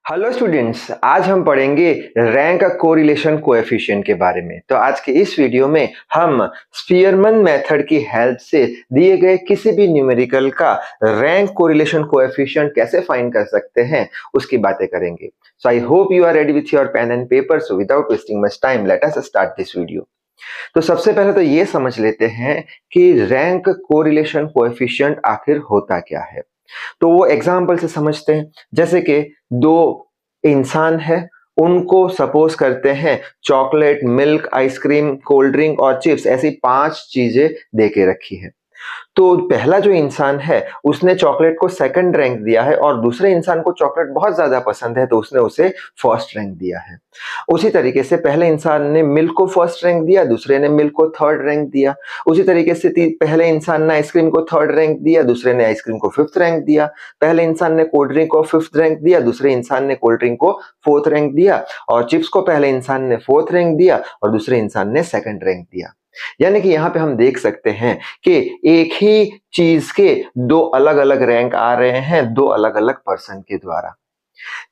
Hello students, आज हम पढ़ेंगे रैंक कोरिलेशन कोएफिशिएंट के बारे में। तो आज के इस वीडियो में हम स्पीयरमैन मेथड की हेल्प से दिए गए किसी भी न्यूमेरिकल का रैंक कोरिलेशन कोएफिशिएंट कैसे फाइंड कर सकते हैं उसकी बातें करेंगे। So I hope you are ready with your pen and paper. So without wasting much time let us start this video. तो सबसे पहले तो ये समझ लेते हैं कि रैंक कोरिलेशन कोएफिशिएंट आखिर होता क्या है। तो वो एग्जाम्पल से समझते हैं। जैसे कि दो इंसान है, उनको सपोज करते हैं chocolate, milk, ice cream, cold drink और चिप्स, ऐसी 5 चीजें दे के रखी है। तो पहला जो इंसान है उसने चॉकलेट को सेकंड रैंक दिया है और दूसरे इंसान को चॉकलेट बहुत ज्यादा पसंद है तो उसने उसे फर्स्ट रैंक दिया है। उसी तरीके से पहले इंसान ने मिल्क को फर्स्ट रैंक दिया, दूसरे ने मिल्क को थर्ड रैंक दिया। उसी तरीके से पहले इंसान ने आइसक्रीम को थर्ड रैंक दिया, दूसरे ने आइसक्रीम को फिफ्थ रैंक दिया। पहले इंसान ने कोल्ड ड्रिंक को फिफ्थ रैंक दिया, दूसरे इंसान ने कोल्ड ड्रिंक को फोर्थ रैंक दिया। और चिप्स को पहले इंसान ने फोर्थ रैंक दिया और दूसरे इंसान ने सेकंड रैंक दिया। यानी कि यहाँ पे हम देख सकते हैं कि एक ही चीज के दो अलग अलग रैंक आ रहे हैं दो अलग अलग पर्सन के द्वारा।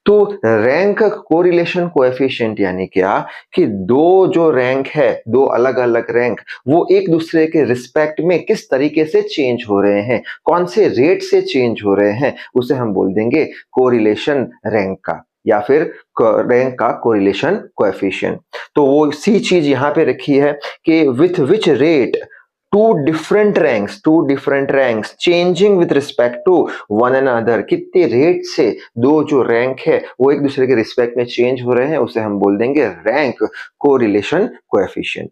तो रैंक कोरिलेशन कोएफिशिएंट यानी क्या कि दो जो रैंक है, दो अलग अलग रैंक, वो एक दूसरे के रिस्पेक्ट में किस तरीके से चेंज हो रहे हैं, कौन से रेट से चेंज हो रहे हैं, उसे हम बोल देंगे कोरिलेशन रैंक का या फिर रैंक का कोरिलेशन कोएफिशिएंट। तो वो सी चीज यहाँ पे रखी है कि with which rate two different ranks changing with respect to one another, कितने रेट से दो जो रैंक है वो एक दूसरे के रिस्पेक्ट में चेंज हो रहे हैं, उसे हम बोल देंगे रैंक कोरिलेशन कोएफिशिएंट।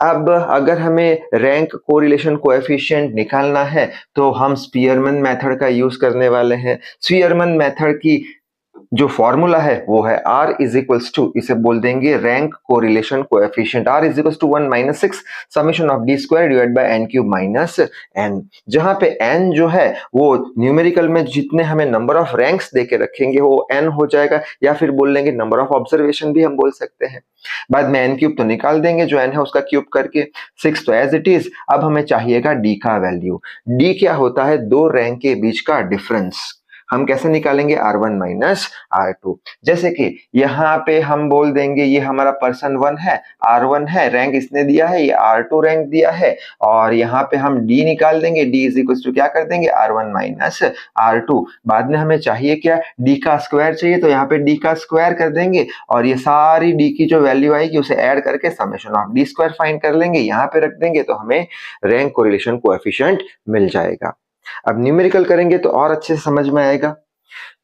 अब अगर हमें रैंक कोरिलेशन कोएफिशिएंट निकालना है तो हम स्पीयरमैन मेथड का यूज करने वाले हैं। स्पीयरमैन मेथड की जो फॉर्मूला है वो है R इज इक्वल्स टू, इसे बोल देंगे rank correlation coefficient. R is equals to 1 minus 6 summation of D square divide by N cube minus N, जहां पे n जो है वो न्यूमेरिकल में जितने हमें नंबर ऑफ रैंक्स देके रखेंगे वो n हो जाएगा, या फिर बोल लेंगे नंबर ऑफ ऑब्जर्वेशन भी हम बोल सकते हैं। बाद में n क्यूब तो निकाल देंगे, जो n है उसका क्यूब करके 6 तो एज इट इज। अब हमें चाहिएगा d का वैल्यू। d क्या होता है? दो रैंक के बीच का डिफरेंस। हम कैसे निकालेंगे? R1 minus R2। जैसे कि यहाँ पे हम बोल देंगे ये हमारा पर्सन 1 है, R1 है, रैंक इसने दिया है, ये R2 रैंक दिया है, और यहाँ पे हम D निकाल देंगे। D इज इक्वल टू क्या कर देंगे? R1 minus R2। बाद में हमें चाहिए क्या? D का स्क्वायर चाहिए, तो यहाँ पे D का स्क्वायर कर देंगे और ये सारी D की जो वैल्यू आएगी उसे ऐड करके summation of D square find कर लेंगे, यहाँ पे रख देंगे, तो हमें रैंक कोरिलेशन कोएफिशिएंट मिल जाएगा। अब न्यूमेरिकल करेंगे तो और अच्छे से समझ में आएगा।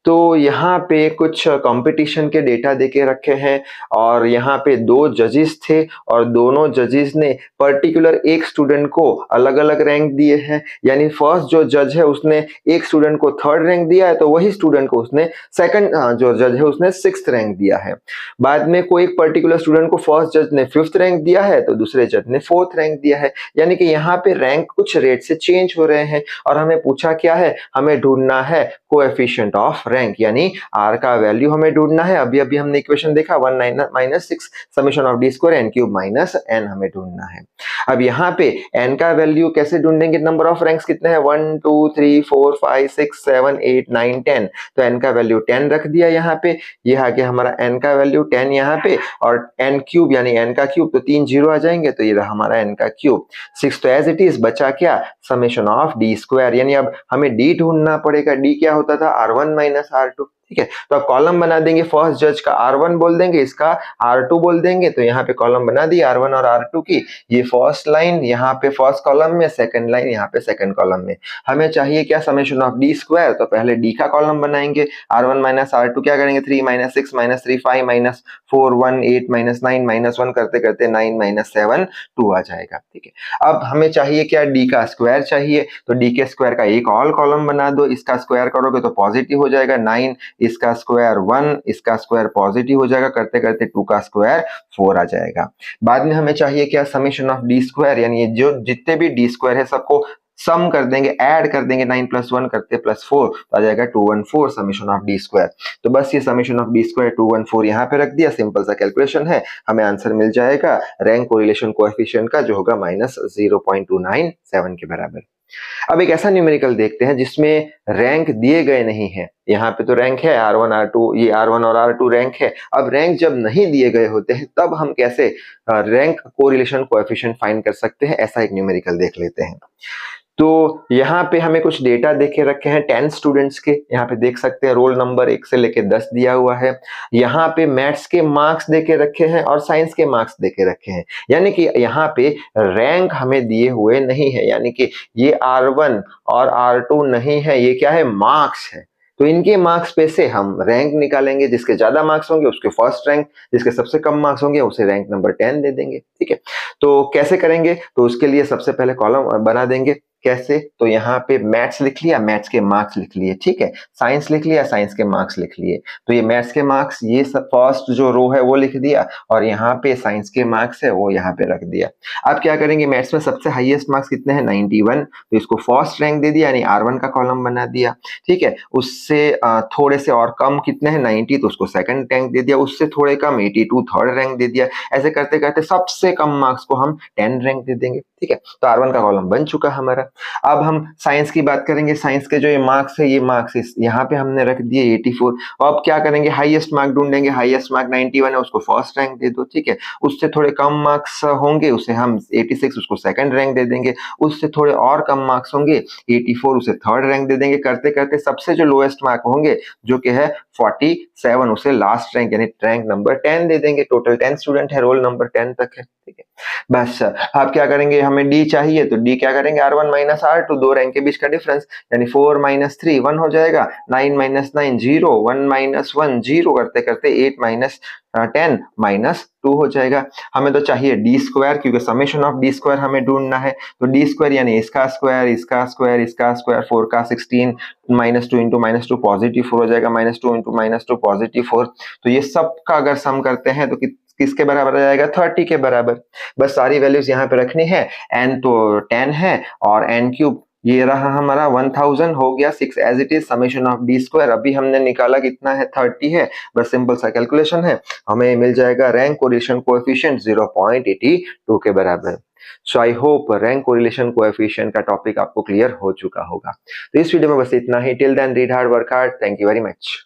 तो यहाँ पे कुछ कंपटीशन के डेटा देके रखे हैं और यहाँ पे दो जजेस थे और दोनों जजेस ने पर्टिकुलर एक स्टूडेंट को अलग अलग रैंक दिए हैं। यानी फर्स्ट जो जज है उसने एक स्टूडेंट को थर्ड रैंक दिया है तो वही स्टूडेंट को उसने सेकंड जो जज है उसने सिक्स्थ रैंक दिया है। बाद में कोई एक पर्टिकुलर स्टूडेंट को फर्स्ट जज ने फिफ्थ रैंक दिया है तो दूसरे जज ने फोर्थ रैंक दिया है। यानी कि यहाँ पे रैंक कुछ रेट से चेंज हो रहे हैं और हमें पूछा क्या है? हमें ढूंढना है कोएफिशिएंट ऑफ रैंक, यानी R का वैल्यू हमें ढूंढना है। अभी अभी हमने इक्वेशन देखा 1 minus 6 summation of D square N cube minus N हमें ढूंढना है। अब यहाँ पे n का वैल्यू कैसे ढूंढेंगे? नंबर ऑफ रैंक्स कितने हैं? 1 2 3 4 5 6 7 8 9 10, तो n का वैल्यू 10 रख दिया यहाँ पे। ये आ गया हमारा n का वैल्यू 10 यहाँ पे, और n क्यूब यानी n का क्यूब, तो 3 जीरो आ जाएंगे, तो ये रहा हमारा n का क्यूब। 6 तो एज इट इज, बचा क्या? Summation of D square. यानी अब हमें d ढूंढना पड़ेगा। d क्या होता था? R1 minus R2। ठीक है, तो अब कॉलम बना देंगे। फर्स्ट जज का R1 बोल देंगे, इसका R2 बोल देंगे, तो यहाँ पे कॉलम बना दी R1 और R2 की। ये फर्स्ट लाइन यहाँ पे फर्स्ट कॉलम में, सेकंड लाइन यहाँ पे सेकंड कॉलम में। हमें चाहिए क्या? समेशन ऑफ डी स्क्वायर, तो पहले d का कॉलम बनाएंगे। R1 माइनस R2 क्या करेंगे? 3 minus 6 minus 3 5 minus 4 1 8 minus 9 minus 1 करते करते 9 माइनस 7 2 आ जाएगा। ठीक है, अब हमें चाहिए क्या? d का स्क्वायर चाहिए, तो d के स्क्वायर का एक और कॉलम बना दो। इसका स्क्वायर करोगे तो पॉजिटिव हो जाएगा 9, इसका स्क्वायर 1, इसका स्क्वायर पॉजिटिव हो जाएगा, करते करते 2 का स्क्वायर 4 आ जाएगा। बाद में हमें चाहिए क्या? समेशन ऑफ डी स्क्वायर, यानी ये जो जितने भी डी स्क्वायर है सबको सम कर देंगे, ऐड कर देंगे। 9 प्लस 1 करते प्लस 4, तो आ जाएगा 214 समेशन ऑफ डी स्क्वायर। तो बस ये समेशन ऑफ डी स्क्वायर 214 यहाँ पे रख दिया। सिंपल सा कैलकुलेशन है, हमें आंसर मिल जाएगा रैंक कोरिलेशन कोएफिशिएंट का, जो होगा -0.297 के बराबर। अब एक ऐसा न्यूमेरिकल देखते हैं जिसमें रैंक दिए गए नहीं हैं। यहाँ पे तो रैंक है R1 R2, ये R1 और R2 रैंक है। अब रैंक जब नहीं दिए गए होते हैं तब हम कैसे रैंक कोरिलेशन कोएफिशिएंट फाइंड कर सकते हैं, ऐसा एक न्यूमेरिकल देख लेते हैं। तो यहाँ पे हमें कुछ डेटा देके रखे हैं 10 स्टूडेंट्स के। यहाँ पे देख सकते हैं रोल नंबर 1 से लेके 10 दिया हुआ है। यहाँ पे मैथ्स के मार्क्स देके रखे हैं और साइंस के मार्क्स देके रखे हैं। यानी कि यहाँ पे रैंक हमें दिए हुए नहीं है, यानी कि ये R1 और R2 नहीं है, ये क्या है, मार्क्स है। तो इनके मार्क्स पे से हम रैंक निकालेंगे, जिसके ज्यादा मार्क्स होंगे उसके फर्स्ट रैंक, जिसके सबसे कम मार्क्स होंगे उसे रैंक नंबर 10 दे देंगे। ठीक है, तो कैसे करेंगे, तो उसके लिए सबसे पहले कॉलम बना देंगे। कैसे, तो यहाँ पे मैथ्स लिख लिया, मैथ्स के मार्क्स लिख लिए। ठीक है, साइंस लिख लिया, साइंस के मार्क्स लिख लिए। तो ये मैथ्स के मार्क्स, ये सब फर्स्ट जो रो है वो लिख दिया, और यहाँ पे साइंस के मार्क्स है वो यहाँ पे रख दिया। अब क्या करेंगे, मैथ्स में सबसे हाईएस्ट मार्क्स कितने हैं, 91, तो इसको फर्स्ट रैंक दे दिया, यानी R1 का कॉलम बना दिया। ठीक है, उससे थोड़े से और कम कितने हैं, 90, तो उसको सेकंड रैंक दे दिया। उससे थोड़े कम 82 थर्ड रैंक दे दिया। ऐसे करते करते सबसे कम मार्क्स को हम 10 रैंक दे देंगे। ठीक है, तो R1 का कॉलम बन चुका हमारा। अब हम साइंस की बात करेंगे। साइंस के जो ये मार्क्स है, ये मार्क्स यहाँ पे हमने रख दिए 84। अब क्या करेंगे, हाईएस्ट मार्क ढूंढेंगे। हाईएस्ट मार्क 91 है, उसको फर्स्ट रैंक दे दो। ठीक है, उससे थोड़े कम मार्क्स होंगे, उसे हम 86, उसको सेकंड रैंक दे देंगे। उससे थोड़े और कम मार्क्स होंगे 84, उसे थर्ड रैंक दे देंगे। करते करते सबसे जो लोएस्ट मार्क होंगे, जो कि है 47, उसे लास्ट रैंक यानी रैंक नंबर 10 दे देंगे। टोटल 10 स्टूडेंट है, रोल नंबर 10 तक है। ठीक है, बस अब क्या करेंगे, हमें डी चाहिए, तो डी क्या करेंगे, R1 माइनस R2, दो रैंक के बीच का डिफरेंस, यानी 4 माइनस 3 1 हो जाएगा। 9 माइनस 9 0, 1 माइनस 1 0, करते करते 8 माइनस 10 माइनस 2 हो जाएगा। हमें तो चाहिए डी स्क्वायर, क्योंकि समेशन ऑफ डी स्क्वायर हमें ढूंढना है। तो डी स्क्वायर यानी इसका स्क्वायर, इसका स्क्वायर, इसका स्क्वायर, 4 का 16, माइनस 2 इंटू माइनस 2 पॉजिटिव 4 हो जाएगा, माइनस 2 इंटू माइनस 2 पॉजिटिव 4। तो ये सब का अगर सम करते हैं तो किसके बराबर आ जाएगा, 30 के बराबर। बस सारी वैल्यूज यहाँ पे रखनी है। n तो 10 है और n क्यूब ये रहा हमारा 1000 हो गया 6 as it is summation of D square. अभी हमने निकाला कितना है, 30 है। बस सिंपल सा कैलकुलेशन है, हमें मिल जाएगा रैंक कोरिलेशन कोएफिशिएंट 0.82 के बराबर। So I hope rank correlation coefficient का टॉपिक आपको क्लियर हो चुका होगा। तो इस वीडियो में बस इतना ही। Till then read hard, work hard. Thank you very much.